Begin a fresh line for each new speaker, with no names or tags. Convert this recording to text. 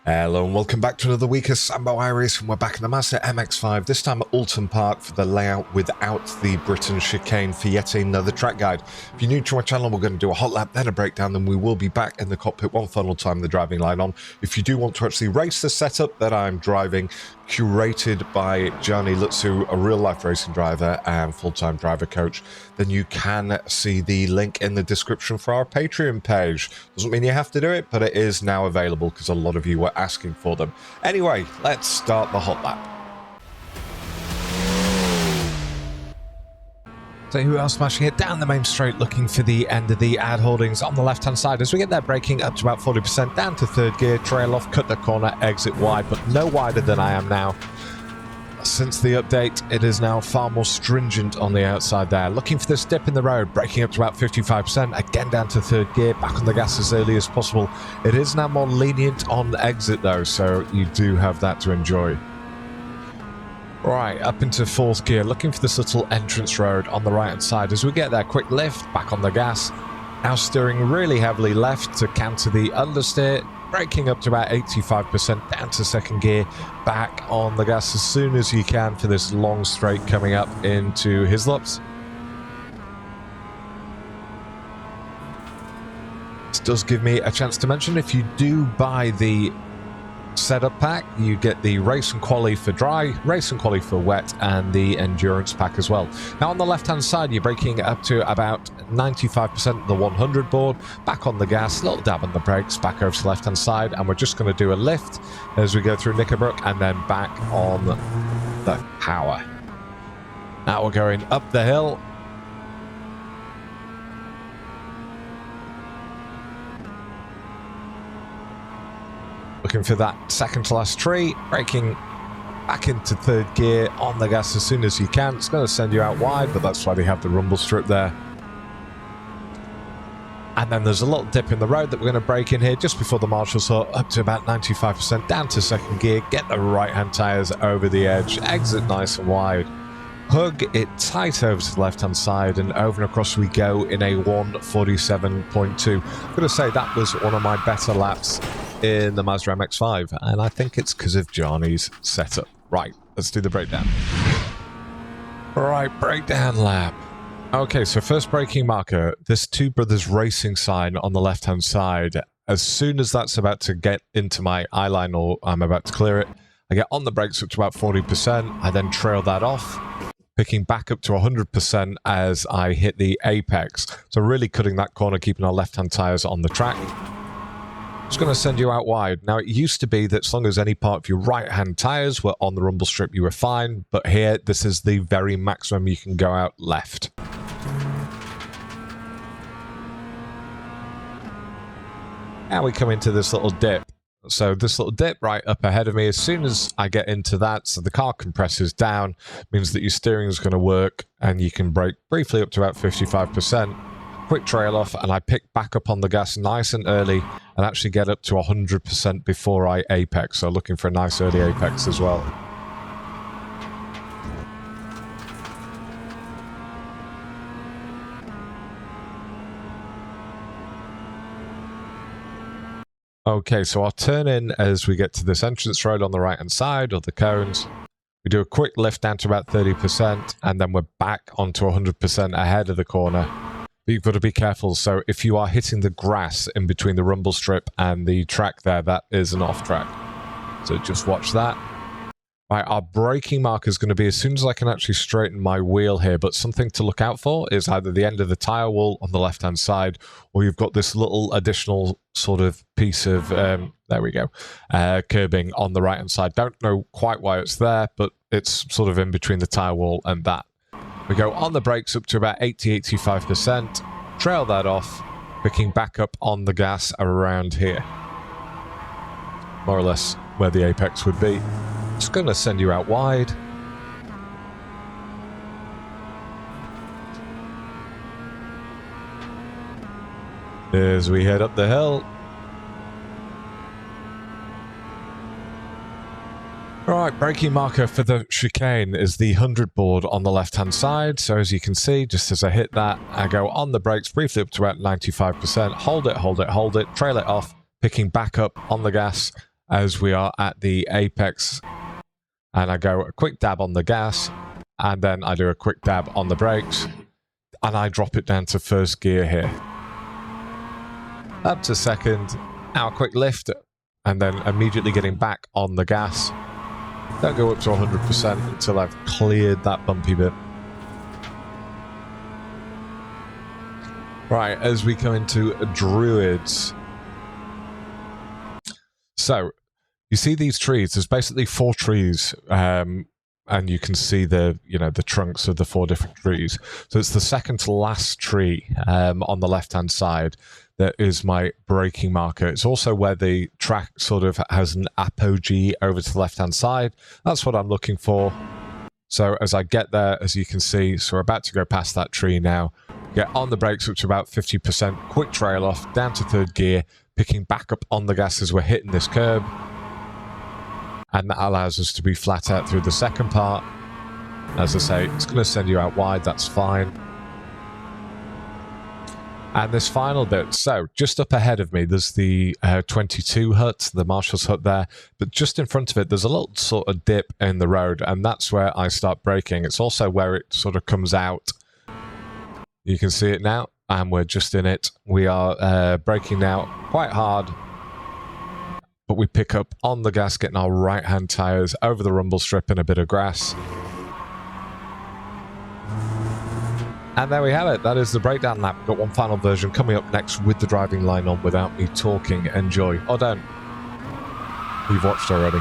Hello and welcome back to another week of Sambo iRacing. We're back in the Mazda MX-5, this time at Oulton Park for the layout without the Brittens chicane for yet another track guide. If you're new to my channel, we're going to do a hot lap, then a breakdown, then we will be back in the cockpit one final time, the driving line on. If you do want to actually race the setup that I'm driving, curated by Gianni Lutzu, a real-life racing driver and full-time driver coach, then you can see the link in the description for our Patreon page. Doesn't mean you have to do it, but it is now available because a lot of you were asking for them. Anyway, let's start the hot lap. So we are smashing it down the main straight, looking for the end of the ad holdings on the left-hand side. As we get there, braking up to about 40%, down to third gear, trail off, cut the corner, exit wide, but no wider than I am now. Since the update, it is now far more stringent on the outside there. Looking for this dip in the road, braking up to about 55%, again down to third gear, back on the gas as early as possible. It is now more lenient on exit though, so you do have that to enjoy. Right, up into fourth gear, looking for this little entrance road on the right hand side. As we get there, quick lift, back on the gas. Now steering really heavily left to counter the understeer, braking up to about 85%, down to second gear, back on the gas as soon as you can for this long straight coming up into Hislops. This does give me a chance to mention, if you do buy the setup pack, you get the race and quali for dry, race and quali for wet, and the endurance pack as well. Now on the left hand side, you're braking up to about 95% of the 100 board, back on the gas, little dab on the brakes, back over to the left hand side, and we're just going to do a lift as we go through Knickerbrook and then back on the power. Now we're going up the hill. Looking for that second to last tree, braking back into third gear on the gas as soon as you can. It's going to send you out wide, but that's why they have the rumble strip there. And then there's a little dip in the road that we're going to brake in here just before the marshals hut, up to about 95%, down to second gear, get the right hand tyres over the edge, exit nice and wide. Hug it tight over to the left hand side, and over and across we go in a 1:47.2. I'm going to say that was one of my better laps in the Mazda MX-5, and I think it's because of Gianni's setup. Right, let's do the breakdown. Right, breakdown lap. Okay, so first braking marker, this Two Brothers Racing sign on the left hand side. As soon as that's about to get into my eye line, or I'm about to clear it, I get on the brakes up to about 40%. I then trail that off, picking back up to 100% as I hit the apex. So really cutting that corner, keeping our left-hand tyres on the track. It's going to send you out wide. Now, it used to be that as long as any part of your right-hand tyres were on the rumble strip, you were fine. But here, this is the very maximum you can go out left. Now we come into this little dip. So this little dip right up ahead of me, as soon as I get into that, so the car compresses down, means that your steering is going to work and you can brake briefly up to about 55%. Quick trail off, and I pick back up on the gas nice and early and actually get up to 100% before I apex. So looking for a nice early apex as well. Okay, so I'll turn in as we get to this entrance road on the right hand side, or the cones. We do a quick lift down to about 30%, and then we're back onto 100% ahead of the corner. But you've got to be careful, so if you are hitting the grass in between the rumble strip and the track there, that is an off track. So just watch that. Right, our braking marker is going to be as soon as I can actually straighten my wheel here, but something to look out for is either the end of the tyre wall on the left-hand side, or you've got this little additional sort of piece of, there we go, curbing on the right-hand side. Don't know quite why it's there, but it's sort of in between the tyre wall and that. We go on the brakes up to about 80-85%, trail that off, picking back up on the gas around here. More or less where the apex would be. It's going to send you out wide. As we head up the hill. Alright, braking marker for the chicane is the 100 board on the left hand side. So as you can see, just as I hit that, I go on the brakes briefly up to about 95%, hold it, trail it off, picking back up on the gas as we are at the apex, and I go a quick dab on the gas, and then I do a quick dab on the brakes, and I drop it down to first gear here. Up to second, now a quick lift, and then immediately getting back on the gas. Don't go up to 100% until I've cleared that bumpy bit. Right, as we come into Druids. So, you see these trees, there's basically 4 trees, and you can see the trunks of the 4 different trees. So it's the second to last tree on the left-hand side that is my braking marker. It's also where the track sort of has an apogee over to the left-hand side. That's what I'm looking for. So as I get there, as you can see, so we're about to go past that tree now. Get on the brakes, which are about 50%, quick trail off, down to third gear, picking back up on the gas as we're hitting this curb. And that allows us to be flat out through the second part. As I say, it's going to send you out wide, that's fine. And this final bit, so just up ahead of me, there's the 22 hut, the Marshal's hut there, but just in front of it, there's a little sort of dip in the road, and that's where I start braking. It's also where it sort of comes out. You can see it now, and we're just in it. We are braking now quite hard, but we pick up on the gas, getting our right-hand tyres over the rumble strip and a bit of grass. And there we have it. That is the breakdown lap. We've got one final version coming up next with the driving line on without me talking. Enjoy. Or don't. You've watched already.